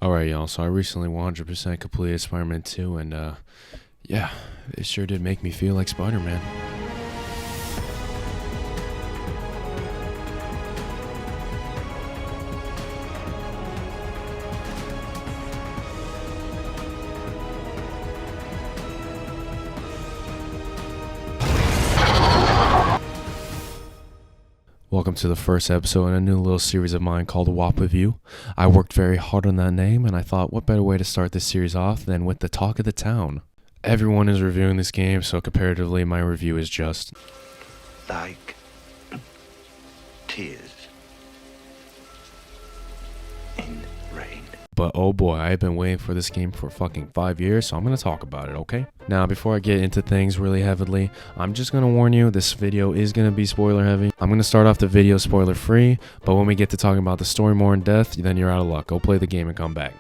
Alright, y'all, so I recently 100% completed Spider-Man 2, and, yeah, it sure did make me feel like Spider-Man. Welcome to the first episode in a new little series of mine called Wop Weview. I worked very hard on that name, and I thought, what better way to start this series off than with the talk of the town? Everyone is reviewing this game, so comparatively, my review is just like tears in rain. But oh boy, I've been waiting for this game for fucking 5 years, so I'm gonna talk about it, okay? Now, before I get into things really heavily, I'm just gonna warn you, this video is gonna be spoiler heavy. I'm gonna start off the video spoiler free, but when we get to talking about the story more in depth, then you're out of luck. Go play the game and come back.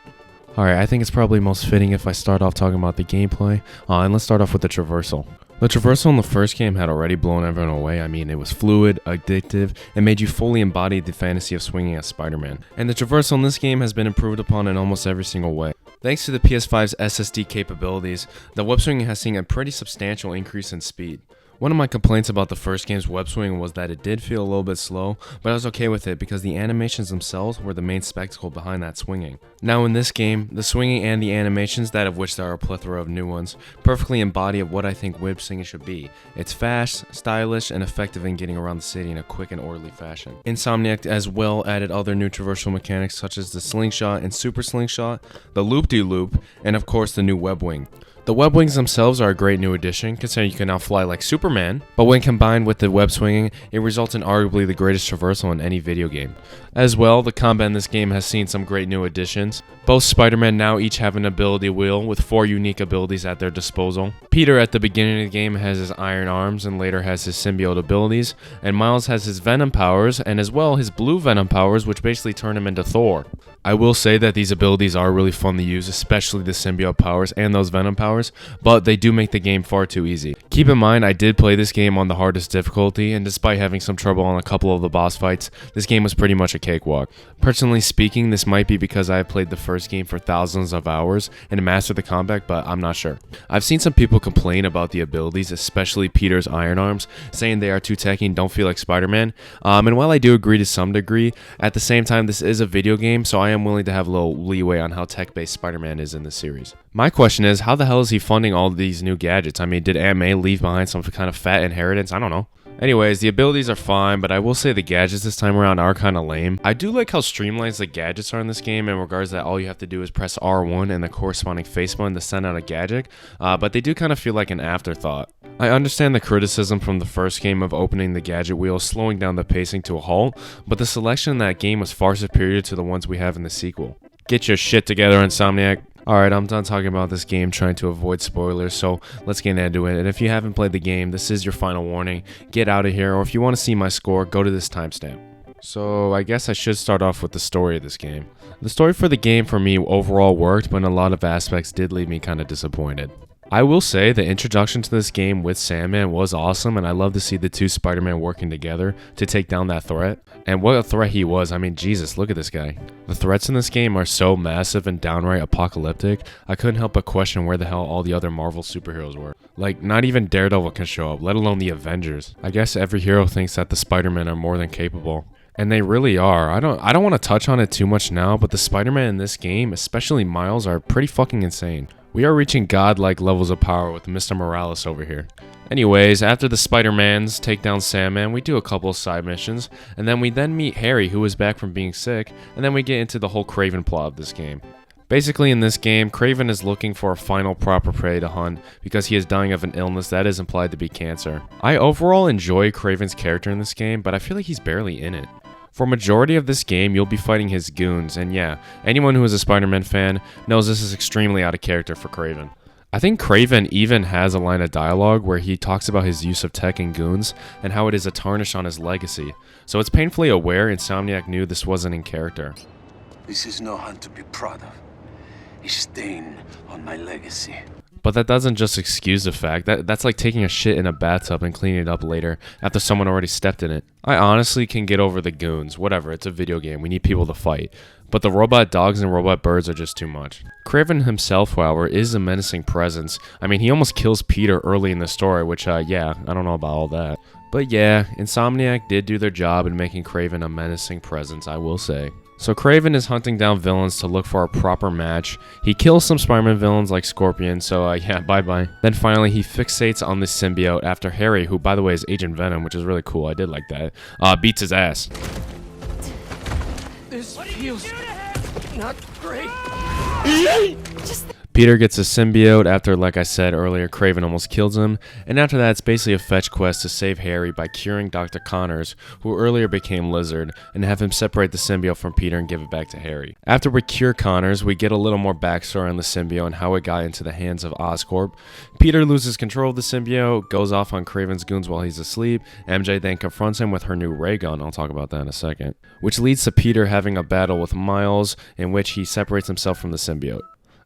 Alright, I think it's probably most fitting if I start off talking about the gameplay, and let's start off with the traversal. The traversal in the first game had already blown everyone away. I mean, it was fluid, addictive, and made you fully embody the fantasy of swinging as Spider-Man. And the traversal in this game has been improved upon in almost every single way. Thanks to the PS5's SSD capabilities, the web swinging has seen a pretty substantial increase in speed. One of my complaints about the first game's web swinging was that it did feel a little bit slow, but I was okay with it because the animations themselves were the main spectacle behind that swinging. Now in this game, the swinging and the animations, that of which there are a plethora of new ones, perfectly embody what I think web swinging should be. It's fast, stylish, and effective in getting around the city in a quick and orderly fashion. Insomniac as well added other new traversal mechanics such as the slingshot and super slingshot, the loop-de-loop, and of course the new web wing. The web wings themselves are a great new addition, considering you can now fly like Superman, but when combined with the web swinging, it results in arguably the greatest traversal in any video game. As well, the combat in this game has seen some great new additions. Both Spider-Man now each have an ability wheel with 4 unique abilities at their disposal. Peter at the beginning of the game has his iron arms and later has his symbiote abilities, and Miles has his venom powers and as well his blue venom powers, which basically turn him into Thor. I will say that these abilities are really fun to use, especially the symbiote powers and those venom powers, but they do make the game far too easy. Keep in mind, I did play this game on the hardest difficulty, and despite having some trouble on a couple of the boss fights, this game was pretty much a cakewalk. Personally speaking, this might be because I have played the first game for thousands of hours and mastered the combat, but I'm not sure. I've seen some people complain about the abilities, especially Peter's iron arms, saying they are too techy and don't feel like Spider-Man, and while I do agree to some degree, at the same time this is a video game, so I am willing to have a little leeway on how tech-based Spider-Man is in this series. My question is, how the hell is he funding all these new gadgets? I mean, did Aunt May leave behind some kind of fat inheritance? I don't know. Anyways, the abilities are fine, but I will say the gadgets this time around are kind of lame. I do like how streamlined the gadgets are in this game in regards that all you have to do is press R1 and the corresponding face button to send out a gadget, but they do kind of feel like an afterthought. I understand the criticism from the first game of opening the gadget wheel, slowing down the pacing to a halt, but the selection in that game was far superior to the ones we have in the sequel. Get your shit together, Insomniac. Alright, I'm done talking about this game, trying to avoid spoilers, so let's get into it. And if you haven't played the game, this is your final warning. Get out of here, or if you want to see my score, go to this timestamp. So I guess I should start off with the story of this game. The story for the game for me overall worked, but in a lot of aspects did leave me kind of disappointed. I will say the introduction to this game with Sandman was awesome, and I love to see the two Spider-Man working together to take down that threat. And what a threat he was. I mean, Jesus, look at this guy. The threats in this game are so massive and downright apocalyptic, I couldn't help but question where the hell all the other Marvel superheroes were. Like, not even Daredevil can show up, let alone the Avengers. I guess every hero thinks that the Spider-Men are more than capable. And they really are. I don't want to touch on it too much now, but the Spider-Man in this game, especially Miles, are pretty fucking insane. We are reaching godlike levels of power with Mr. Morales over here. Anyways, after the Spider-Mans take down Sandman, we do a couple of side missions, and then we meet Harry, who is back from being sick, and then we get into the whole Kraven plot of this game. Basically in this game, Kraven is looking for a final proper prey to hunt because he is dying of an illness that is implied to be cancer. I overall enjoy Kraven's character in this game, but I feel like he's barely in it. For majority of this game, you'll be fighting his goons, and yeah, anyone who is a Spider-Man fan knows this is extremely out of character for Kraven. I think Kraven even has a line of dialogue where he talks about his use of tech and goons and how it is a tarnish on his legacy, so it's painfully aware Insomniac knew this wasn't in character. This is no hunt to be proud of. A stain on my legacy. But that doesn't just excuse the fact. That's like taking a shit in a bathtub and cleaning it up later after someone already stepped in it. I honestly can get over the goons. Whatever, it's a video game. We need people to fight. but the robot dogs and robot birds are just too much. Kraven himself, however, is a menacing presence. I mean, he almost kills Peter early in the story, which, yeah, I don't know about all that. But yeah, Insomniac did do their job in making Kraven a menacing presence, I will say. So Kraven is hunting down villains to look for a proper match. He kills some Spider-Man villains like Scorpion, so yeah, bye-bye. Then finally, he fixates on the symbiote after Harry, who by the way is Agent Venom, which is really cool, I did like that, beats his ass. This feels not great. Peter gets a symbiote after, like I said earlier, Kraven almost kills him, and after that it's basically a fetch quest to save Harry by curing Dr. Connors, who earlier became Lizard, and have him separate the symbiote from Peter and give it back to Harry. After we cure Connors, we get a little more backstory on the symbiote and how it got into the hands of Oscorp. Peter loses control of the symbiote, goes off on Kraven's goons while he's asleep. MJ then confronts him with her new ray gun, I'll talk about that in a second, which leads to Peter having a battle with Miles in which he separates himself from the symbiote.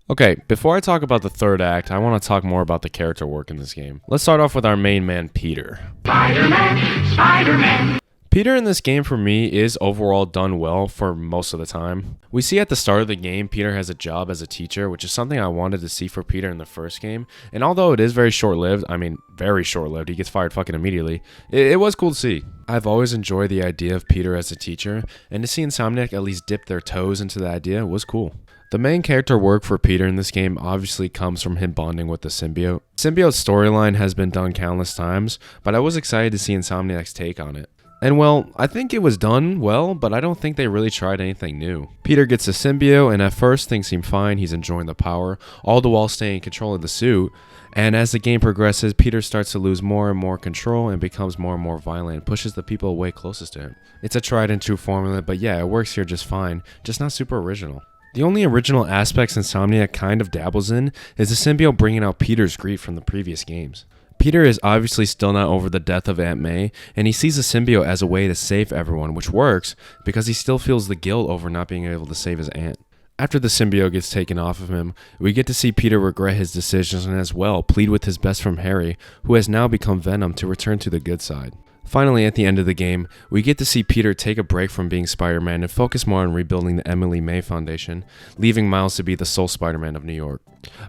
Okay, before I talk about the third act, I want to talk more about the character work in this game. Let's start off with our main man, Peter. Spider-Man! Peter in this game for me is overall done well for most of the time. We see at the start of the game, Peter has a job as a teacher, which is something I wanted to see for Peter in the first game. And although it is very short-lived, I mean, very short-lived, he gets fired fucking immediately, it was cool to see. I've always enjoyed the idea of Peter as a teacher, and to see Insomniac at least dip their toes into the idea was cool. The main character work for Peter in this game obviously comes from him bonding with the symbiote. Symbiote's storyline has been done countless times, but I was excited to see Insomniac's take on it. And well, I think it was done well, but I don't think they really tried anything new. Peter gets the symbiote, and at first things seem fine, he's enjoying the power, all the while staying in control of the suit. And as the game progresses, Peter starts to lose more and more control and becomes more and more violent and pushes the people away closest to him. It's a tried and true formula, but yeah, it works here just fine, just not super original. The only original aspects Insomniac kind of dabbles in is the symbiote bringing out Peter's grief from the previous games. Peter is obviously still not over the death of Aunt May, and he sees the symbiote as a way to save everyone, which works because he still feels the guilt over not being able to save his aunt. After the symbiote gets taken off of him, we get to see Peter regret his decisions and as well plead with his best friend Harry, who has now become Venom, to return to the good side. Finally, at the end of the game, we get to see Peter take a break from being Spider-Man and focus more on rebuilding the Emily May Foundation, leaving Miles to be the sole Spider-Man of New York.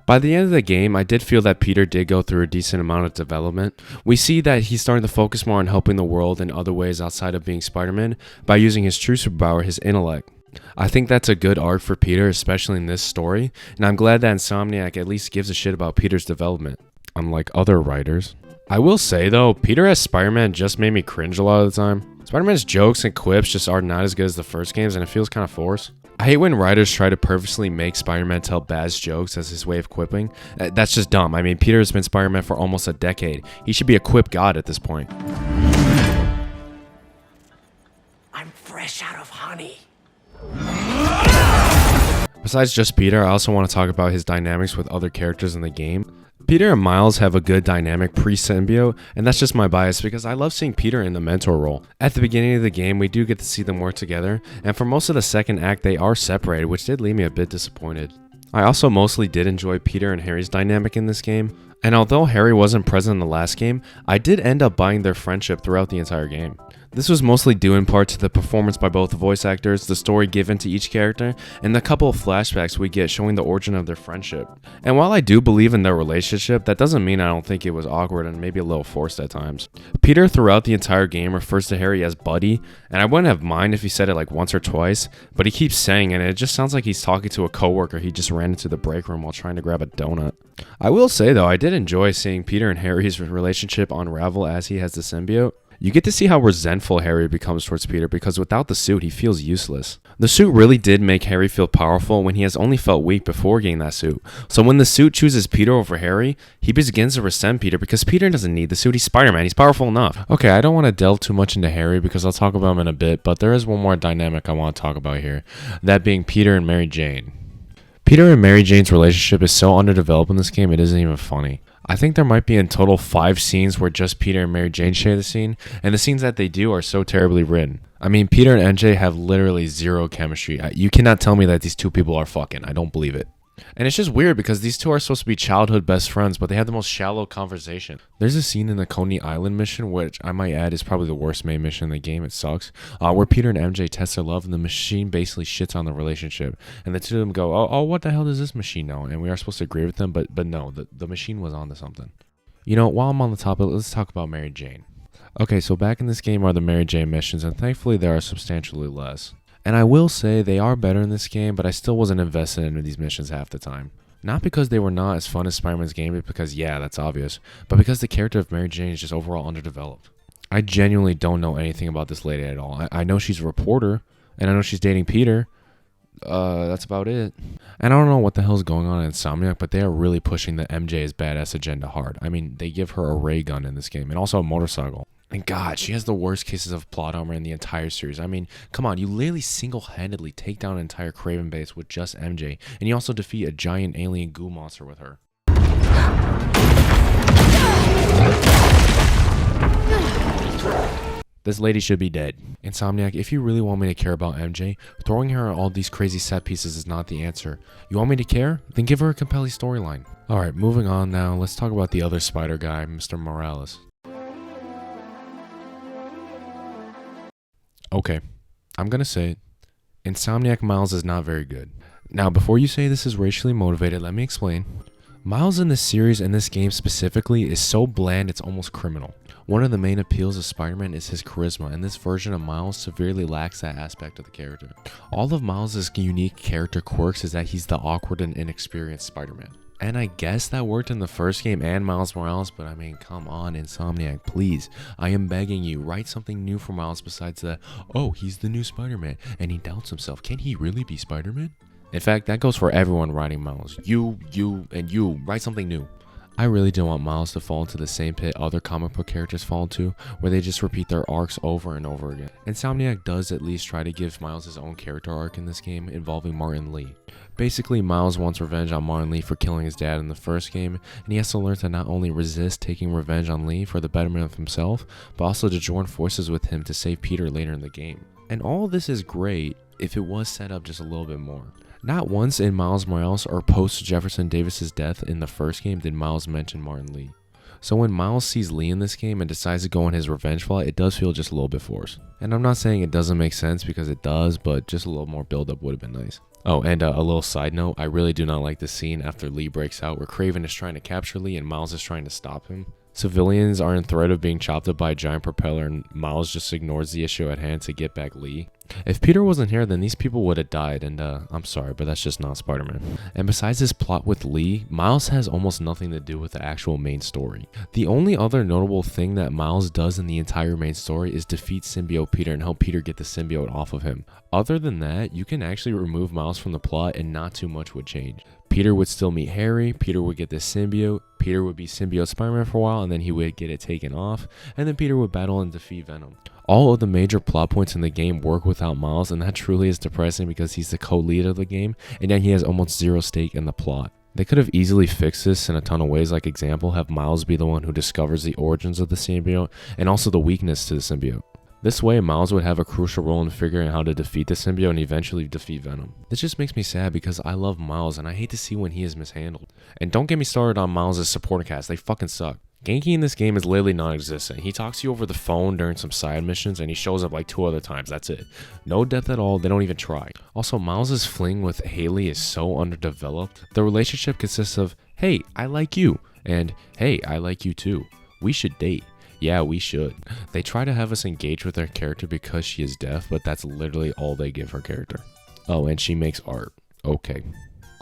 By the end of the game, I did feel that Peter did go through a decent amount of development. We see that he's starting to focus more on helping the world in other ways outside of being Spider-Man by using his true superpower, his intellect. I think that's a good arc for Peter, especially in this story, and I'm glad that Insomniac at least gives a shit about Peter's development, unlike other writers. I will say though, Peter as Spider-Man just made me cringe a lot of the time. Spider-Man's jokes and quips just are not as good as the first games, and it feels kind of forced. I hate when writers try to purposely make Spider-Man tell bad jokes as his way of quipping. That's just dumb. I mean, Peter has been Spider-Man for almost a decade. He should be a quip god at this point. I'm fresh out of honey. Besides just Peter, I also want to talk about his dynamics with other characters in the game. Peter and Miles have a good dynamic pre-symbiote, and that's just my bias because I love seeing Peter in the mentor role. At the beginning of the game, we do get to see them work together, and for most of the second act, they are separated, which did leave me a bit disappointed. I also mostly did enjoy Peter and Harry's dynamic in this game, and although Harry wasn't present in the last game, I did end up buying their friendship throughout the entire game. This was mostly due in part to the performance by both the voice actors, the story given to each character, and the couple of flashbacks we get showing the origin of their friendship. And while I do believe in their relationship, that doesn't mean I don't think it was awkward and maybe a little forced at times. Peter throughout the entire game refers to Harry as buddy, and I wouldn't have mind if he said it like once or twice, but he keeps saying it and it just sounds like he's talking to a coworker he just ran into the break room while trying to grab a donut. I will say though, I did enjoy seeing Peter and Harry's relationship unravel as he has the symbiote. You get to see how resentful Harry becomes towards Peter because without the suit, he feels useless. The suit really did make Harry feel powerful when he has only felt weak before getting that suit. So when the suit chooses Peter over Harry, he begins to resent Peter because Peter doesn't need the suit. He's Spider-Man. He's powerful enough. Okay, I don't want to delve too much into Harry because I'll talk about him in a bit, but there is one more dynamic I want to talk about here, that being Peter and Mary Jane. Peter and Mary Jane's relationship is so underdeveloped in this game, it isn't even funny. I think there might be in total 5 scenes where just Peter and Mary Jane share the scene, and the scenes that they do are so terribly written. I mean, Peter and MJ have literally zero chemistry. You cannot tell me that these two people are fucking. I don't believe it. And it's just weird because these two are supposed to be childhood best friends, but they have the most shallow conversation. There's a scene in the Coney Island mission, which I might add is probably the worst main mission in the game. It sucks. Where Peter and MJ test their love, and the machine basically shits on the relationship. And the two of them go, oh, what the hell does this machine know? And we are supposed to agree with them, but no, the machine was onto something. You know, while I'm on the topic, let's talk about Mary Jane. Okay, so back in this game are the Mary Jane missions, and thankfully there are substantially less. And I will say they are better in this game, but I still wasn't invested in these missions half the time. Not because they were not as fun as Spider-Man's game, but because, yeah, that's obvious, but because the character of Mary Jane is just overall underdeveloped. I genuinely don't know anything about this lady at all. I know she's a reporter, and I know she's dating Peter. That's about it. And I don't know what the hell's going on in Insomniac, but they are really pushing the MJ is badass agenda hard. I mean, they give her a ray gun in this game, and also a motorcycle. And God, she has the worst cases of plot armor in the entire series. I mean, come on, you literally single-handedly take down an entire Kraven base with just MJ, and you also defeat a giant alien goo monster with her. This lady should be dead. Insomniac, if you really want me to care about MJ, throwing her all these crazy set pieces is not the answer. You want me to care? Then give her a compelling storyline. Alright, moving on now, let's talk about the other spider guy, Mr. Morales. Okay, I'm gonna say it. Insomniac Miles is not very good. Now, before you say this is racially motivated, let me explain. Miles in this series and this game specifically is so bland it's almost criminal. One of the main appeals of Spider-Man is his charisma, and this version of Miles severely lacks that aspect of the character. All of Miles' unique character quirks is that he's the awkward and inexperienced Spider-Man. And I guess that worked in the first game and Miles Morales, but I mean, come on, Insomniac, please. I am begging you, write something new for Miles besides that, oh, he's the new Spider-Man, and he doubts himself. Can he really be Spider-Man? In fact, that goes for everyone writing Miles. You, and you. Write something new. I really don't want Miles to fall into the same pit other comic book characters fall into, where they just repeat their arcs over and over again. Insomniac does at least try to give Miles his own character arc in this game, involving Martin Lee. Basically, Miles wants revenge on Martin Lee for killing his dad in the first game, and he has to learn to not only resist taking revenge on Lee for the betterment of himself, but also to join forces with him to save Peter later in the game. And all of this is great if it was set up just a little bit more. Not once in Miles Morales or post Jefferson Davis's death in the first game did Miles mention Martin Lee. So when Miles sees Lee in this game and decides to go on his revenge flight, it does feel just a little bit forced. And I'm not saying it doesn't make sense, because it does, but just a little more build-up would have been nice. Oh, and a little side note, I really do not like the scene after Lee breaks out where Kraven is trying to capture Lee and Miles is trying to stop him. Civilians are in threat of being chopped up by a giant propeller, and Miles just ignores the issue at hand to get back Lee. If Peter wasn't here, then these people would have died, and I'm sorry, but that's just not Spider-Man. And besides this plot with Lee, Miles has almost nothing to do with the actual main story. The only other notable thing that Miles does in the entire main story is defeat symbiote Peter and help Peter get the symbiote off of him. Other than that, you can actually remove Miles from the plot and not too much would change. Peter would still meet Harry, Peter would get the symbiote, Peter would be symbiote Spider-Man for a while, and then he would get it taken off, and then Peter would battle and defeat Venom. All of the major plot points in the game work without Miles, and that truly is depressing because he's the co-lead of the game, and yet he has almost zero stake in the plot. They could have easily fixed this in a ton of ways, like example, have Miles be the one who discovers the origins of the symbiote, and also the weakness to the symbiote. This way, Miles would have a crucial role in figuring out how to defeat the symbiote and eventually defeat Venom. This just makes me sad because I love Miles and I hate to see when he is mishandled. And don't get me started on Miles' supporting cast, they fucking suck. Genki in this game is literally non-existent. He talks to you over the phone during some side missions and he shows up like 2 other times, that's it. No depth at all, they don't even try. Also, Miles' fling with Haley is so underdeveloped. The relationship consists of, hey, I like you, and hey, I like you too. We should date. Yeah, we should. They try to have us engage with their character because she is deaf, but that's literally all they give her character. Oh, and she makes art. Okay,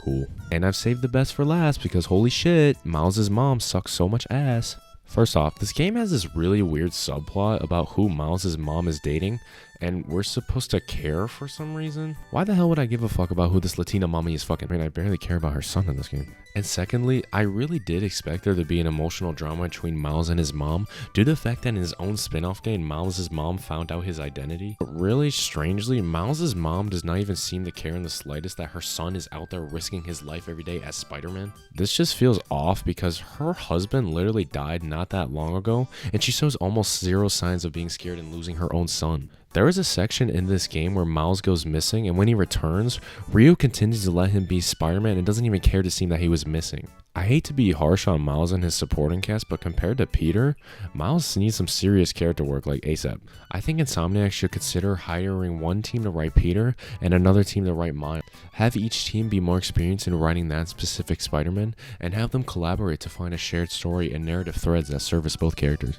cool. And I've saved the best for last because holy shit, Miles' mom sucks so much ass. First off, this game has this really weird subplot about who Miles' mom is dating, and we're supposed to care for some reason? Why the hell would I give a fuck about who this Latina mommy is fucking? I mean, I barely care about her son in this game. And secondly, I really did expect there to be an emotional drama between Miles and his mom due to the fact that in his own spin-off game, Miles' mom found out his identity. But really strangely, Miles' mom does not even seem to care in the slightest that her son is out there risking his life every day as Spider-Man. This just feels off because her husband literally died not that long ago, and she shows almost zero signs of being scared and losing her own son. There is a section in this game where Miles goes missing, and when he returns, Ryu continues to let him be Spider-Man and doesn't even care to seem that he was missing. I hate to be harsh on Miles and his supporting cast, but compared to Peter, Miles needs some serious character work like ASAP. I think Insomniac should consider hiring one team to write Peter and another team to write Miles. Have each team be more experienced in writing that specific Spider-Man, and have them collaborate to find a shared story and narrative threads that service both characters.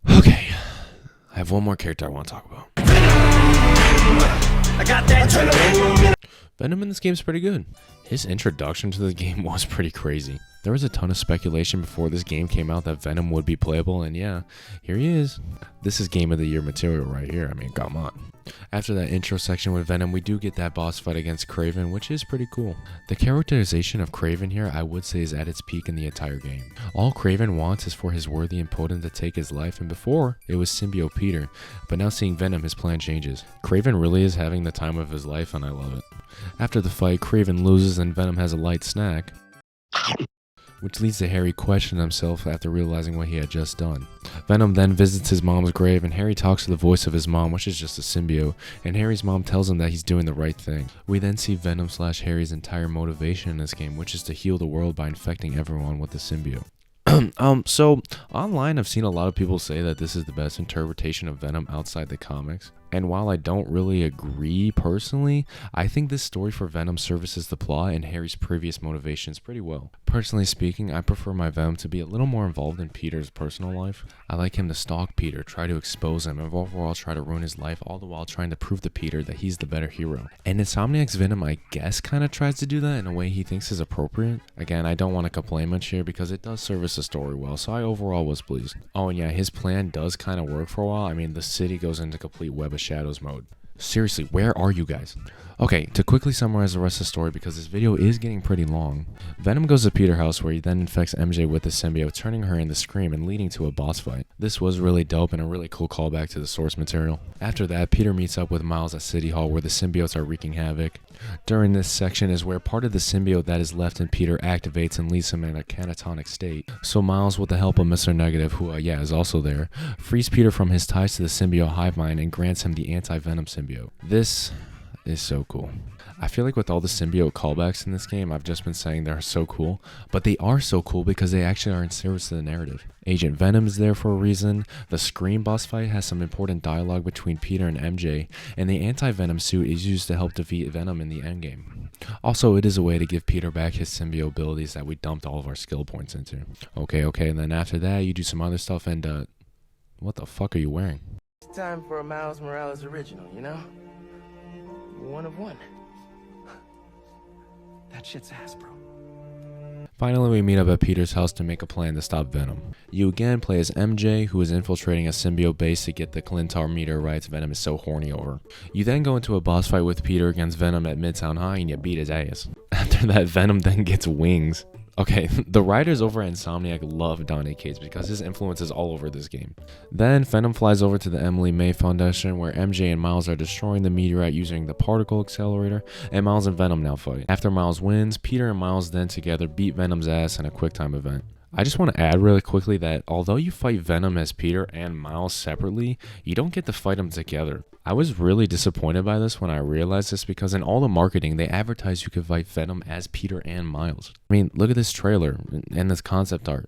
Okay, I have one more character I want to talk about. I got that. Venom in this game is pretty good. His introduction to the game was pretty crazy. There was a ton of speculation before this game came out that Venom would be playable, and yeah, here he is. This is Game of the Year material right here. I mean, come on. After that intro section with Venom, we do get that boss fight against Kraven, which is pretty cool. The characterization of Kraven here, I would say, is at its peak in the entire game. All Kraven wants is for his worthy impotent to take his life, and before, it was symbiote Peter, but now seeing Venom, his plan changes. Kraven really is having the time of his life, and I love it. After the fight, Kraven loses and Venom has a light snack, which leads to Harry questioning himself after realizing what he had just done. Venom then visits his mom's grave, and Harry talks to the voice of his mom, which is just a symbiote, and Harry's mom tells him that he's doing the right thing. We then see Venom/Harry's entire motivation in this game, which is to heal the world by infecting everyone with the symbiote. So online I've seen a lot of people say that this is the best interpretation of Venom outside the comics. And while I don't really agree personally, I think this story for Venom services the plot and Harry's previous motivations pretty well. Personally speaking, I prefer my Venom to be a little more involved in Peter's personal life. I like him to stalk Peter, try to expose him, and overall try to ruin his life, all the while trying to prove to Peter that he's the better hero. And Insomniac's Venom, I guess, kind of tries to do that in a way he thinks is appropriate. Again, I don't want to complain much here because it does service the story well, so I overall was pleased. Oh, and yeah, his plan does kind of work for a while. I mean, the city goes into complete Web of Shadows mode. Seriously, where are you guys? Okay, to quickly summarize the rest of the story because this video is getting pretty long. Venom goes to Peter's house where he then infects MJ with the symbiote, turning her into Scream and leading to a boss fight. This was really dope and a really cool callback to the source material. After that, Peter meets up with Miles at City Hall where the symbiotes are wreaking havoc. During this section is where part of the symbiote that is left in Peter activates and leaves him in a catatonic state. So Miles, with the help of Mr. Negative, who is also there, frees Peter from his ties to the symbiote hive mind and grants him the anti-venom symbiote. This is so cool. I feel like with all the symbiote callbacks in this game, I've just been saying they're so cool, but they are so cool because they actually are in service to the narrative. Agent Venom is there for a reason, the Scream boss fight has some important dialogue between Peter and MJ, and the anti-venom suit is used to help defeat Venom in the endgame. Also, it is a way to give Peter back his symbiote abilities that we dumped all of our skill points into. Okay, and then after that, you do some other stuff and, what the fuck are you wearing? It's time for a Miles Morales original, you know? One of one. That shit's ass, bro. Finally, we meet up at Peter's house to make a plan to stop Venom. You again play as MJ, who is infiltrating a symbiote base to get the Clintar meteorites Venom is so horny over. You then go into a boss fight with Peter against Venom at Midtown High and you beat his ass. After that, Venom then gets wings. Okay, the writers over at Insomniac love Donny Cates because his influence is all over this game. Then Venom flies over to the Emily May Foundation where MJ and Miles are destroying the meteorite using the particle accelerator, and Miles and Venom now fight. After Miles wins, Peter and Miles then together beat Venom's ass in a QuickTime event. I just want to add really quickly that although you fight Venom as Peter and Miles separately, you don't get to fight them together. I was really disappointed by this when I realized this because in all the marketing, they advertised you could fight Venom as Peter and Miles. I mean, look at this trailer and this concept art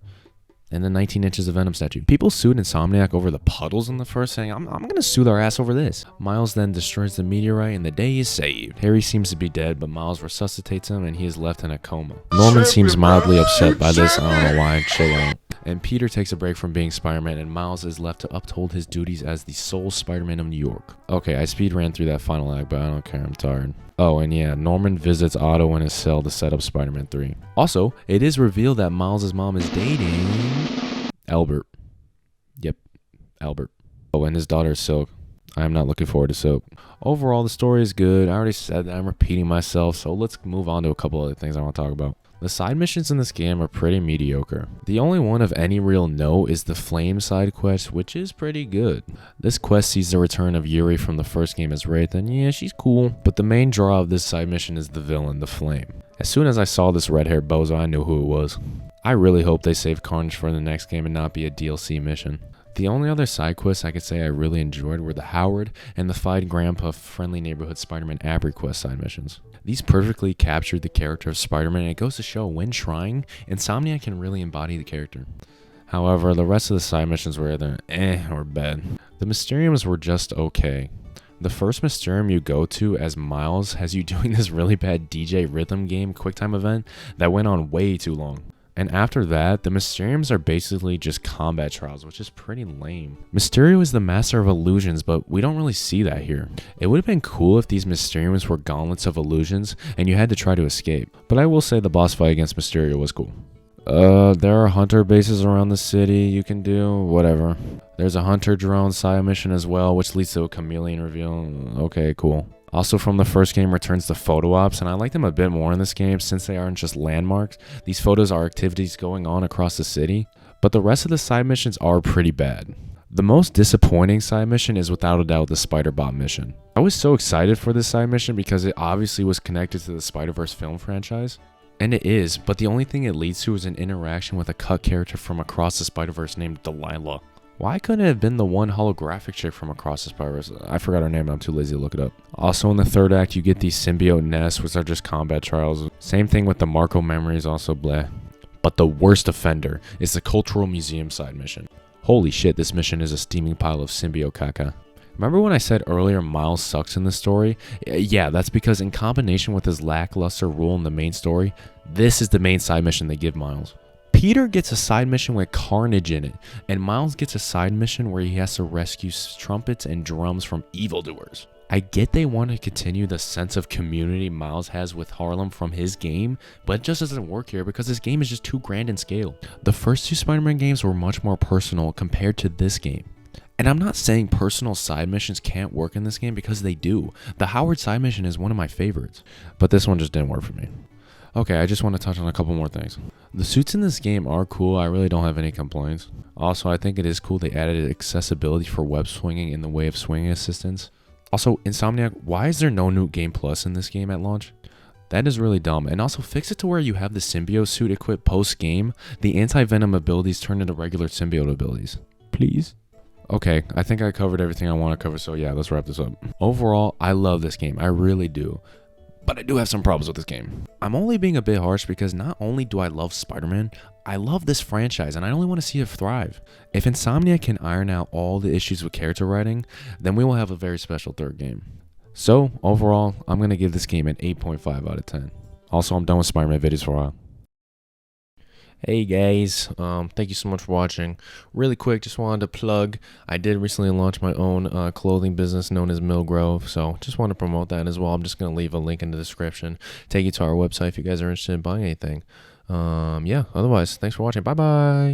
and the 19 inches of Venom statue. People sued Insomniac over the puddles in the first, saying, I'm gonna sue their ass over this. Miles then destroys the meteorite and the day is saved. Harry seems to be dead, but Miles resuscitates him and he is left in a coma. Norman seems mildly upset by this, I don't know why, chill out. And Peter takes a break from being Spider-Man and Miles is left to uphold his duties as the sole Spider-Man of New York. Okay, I speed ran through that final act, but I don't care, I'm tired. Oh, and yeah, Norman visits Otto in his cell to set up Spider-Man 3. Also, it is revealed that Miles' mom is dating Albert. Yep, Albert. Oh, and his daughter is Silk. I am not looking forward to Silk. Overall, the story is good. I already said that, I'm repeating myself, so let's move on to a couple other things I want to talk about. The side missions in this game are pretty mediocre. The only one of any real note is the Flame side quest, which is pretty good. This quest sees the return of Yuri from the first game as Wraith, and yeah, she's cool. But the main draw of this side mission is the villain, the Flame. As soon as I saw this red-haired bozo, I knew who it was. I really hope they save Carnage for the next game and not be a DLC mission. The only other side quests I could say I really enjoyed were the Howard and the Find Grandpa Friendly Neighborhood Spider-Man Abry quest side missions. These perfectly captured the character of Spider-Man, and it goes to show when trying, Insomniac can really embody the character. However, the rest of the side missions were either or bad. The Mysteriums were just okay. The first Mysterium you go to as Miles has you doing this really bad DJ rhythm game QuickTime event that went on way too long. And after that, the Mysteriums are basically just combat trials, which is pretty lame. Mysterio is the master of illusions, but we don't really see that here. It would have been cool if these Mysteriums were gauntlets of illusions and you had to try to escape. But I will say the boss fight against Mysterio was cool. There are hunter bases around the city you can do, whatever. There's a hunter drone side mission as well, which leads to a chameleon reveal. Okay, cool. Also from the first game returns the photo ops, and I like them a bit more in this game since they aren't just landmarks. These photos are activities going on across the city, but the rest of the side missions are pretty bad. The most disappointing side mission is without a doubt the Spider-Bot mission. I was so excited for this side mission because it obviously was connected to the Spider-Verse film franchise. And it is, but the only thing it leads to is an interaction with a cut character from Across the Spider-Verse named Delilah. Why couldn't it have been the one holographic chick from Across the Spider-Verse? I forgot her name, I'm too lazy to look it up. Also in the third act, you get these symbiote nests, which are just combat trials. Same thing with the Marco memories, also bleh. But the worst offender is the Cultural Museum side mission. Holy shit, this mission is a steaming pile of symbiote caca. Remember when I said earlier Miles sucks in this story? Yeah, that's because in combination with his lackluster role in the main story, this is the main side mission they give Miles. Peter gets a side mission with Carnage in it, and Miles gets a side mission where he has to rescue trumpets and drums from evildoers. I get they want to continue the sense of community Miles has with Harlem from his game, but it just doesn't work here because this game is just too grand in scale. The first two Spider-Man games were much more personal compared to this game. And I'm not saying personal side missions can't work in this game because they do. The Howard side mission is one of my favorites, but this one just didn't work for me. Okay, I just want to touch on a couple more things. The suits in this game are cool, I really don't have any complaints. Also, I think it is cool they added accessibility for web swinging in the way of swinging assistance. Also, Insomniac, why is there no new Game Plus in this game at launch? That is really dumb. And also fix it to where you have the symbiote suit equipped post-game, the anti-venom abilities turn into regular symbiote abilities. Please? Okay, I think I covered everything I want to cover, so yeah, let's wrap this up. Overall, I love this game, I really do. But I do have some problems with this game. I'm only being a bit harsh because not only do I love Spider-Man, I love this franchise and I only want to see it thrive. If Insomniac can iron out all the issues with character writing, then we will have a very special third game. So, overall, I'm going to give this game an 8.5 out of 10. Also, I'm done with Spider-Man videos for a while. Hey guys, thank you so much for watching. Really quick, just wanted to plug, I did recently launch my own clothing business known as Millgrove, so just want to promote that as well. I'm just going to leave a link in the description, take you to our website if you guys are interested in buying anything. Yeah, otherwise, thanks for watching, bye bye.